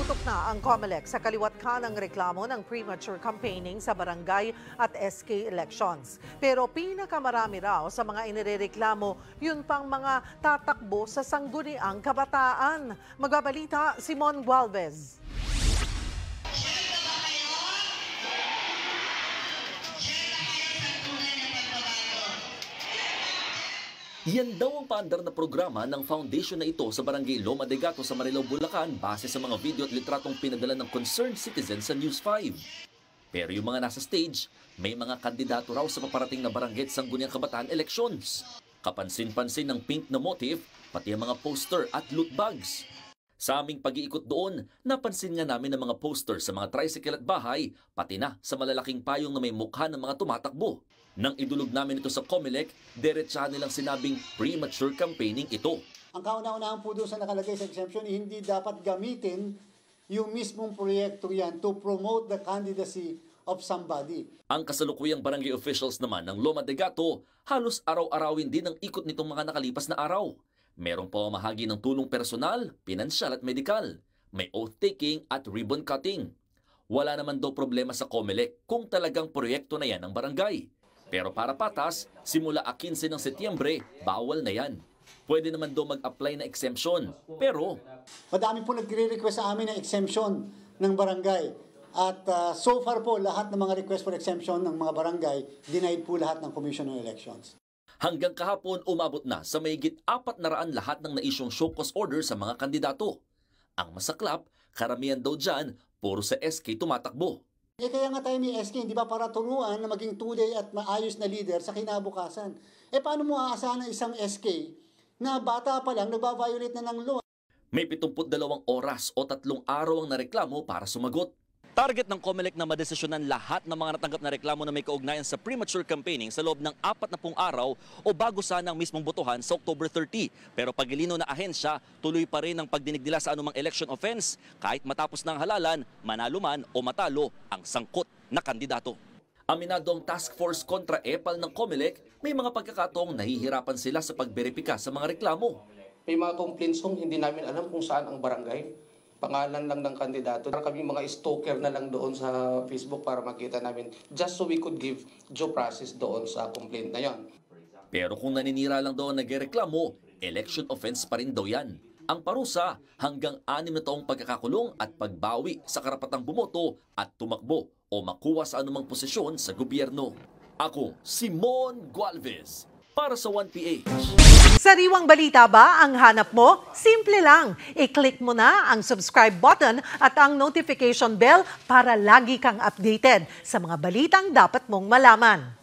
Tumatok na ang COMELEC sa kaliwat ng reklamo ng premature campaigning sa barangay at SK elections. Pero pinakamarami raw sa mga inirereklamo, yun pang mga tatakbo sa sangguniang kabataan. Magbabalita, Simon Gualvez. Yan daw ang paandar na programa ng foundation na ito sa Barangay Loma de Gato sa Marilao, Bulacan base sa mga video at litratong pinadala ng concerned citizens sa News 5. Pero yung mga nasa stage, may mga kandidato raw sa paparating na barangay at sangguniang kabataan elections. Kapansin-pansin ng pink na motif, pati ang mga poster at loot bags. Sa aming pag-iikot doon, napansin nga namin ang mga poster sa mga tricycle at bahay, pati na sa malalaking payong na may mukha ng mga tumatakbo. Nang idulog namin ito sa COMELEC, diretsahan nilang sinabing premature campaigning ito. Ang kauna-unahan po doon sa nakalagay sa exemption, hindi dapat gamitin yung mismong proyekto yan to promote the candidacy of somebody. Ang kasalukuyang barangay officials naman ng Loma de Gato, halos araw-arawin din ang ikot nitong mga nakalipas na araw. Merong pamamahagi ng tulong personal, pinansyal at medikal. May oath-taking at ribbon cutting. Wala naman daw problema sa COMELEC kung talagang proyekto na yan ng barangay. Pero para patas, simula 15 ng Setyembre, bawal na yan. Pwede naman daw mag-apply na exemption. Pero madami po nagre-request sa amin ng exemption ng barangay. At so far po, lahat ng mga request for exemption ng mga barangay, denied po lahat ng Commission on Elections. Hanggang kahapon, umabot na sa mahigit 400 lahat ng naisyong show cause order sa mga kandidato. Ang masaklap, karamihan daw dyan, puro sa SK tumatakbo. Kaya nga tayo may SK, di ba, para turuan na maging tunay at maayos na leader sa kinabukasan. Paano mo aasahan ng isang SK na bata pa lang nagbabiolate na ng law? May 72 oras o 3 araw ang nareklamo para sumagot. Target ng COMELEC na madesisyonan lahat ng mga natanggap na reklamo na may kaugnayan sa premature campaigning sa loob ng 40 araw o bago sanang mismong botohan sa October 30. Pero pagilino na ahensya, tuloy pa rin ang pagdinig nila sa anumang election offense kahit matapos ng halalan, manalo man o matalo ang sangkot na kandidato. Aminado ang task force kontra EPAL ng COMELEC, may mga pagkakataong nahihirapan sila sa pagberipika sa mga reklamo. May mga complaints kung hindi namin alam kung saan ang barangay. Pangalan lang ng kandidato. Kami mga stalker na lang doon sa Facebook para makita namin just so we could give due process doon sa complaint na yon. Pero kung naninira lang daw ang nagreklamo, election offense pa rin daw yan. Ang parusa hanggang 6 na taong pagkakakulong at pagbawi sa karapatang bumoto at tumakbo o makuha sa anumang posisyon sa gobyerno. Ako, Simon Gualvez, para sa 1PH. Sariwang balita ba ang hanap mo? Simple lang. I-click mo na ang subscribe button at ang notification bell para lagi kang updated sa mga balitang dapat mong malaman.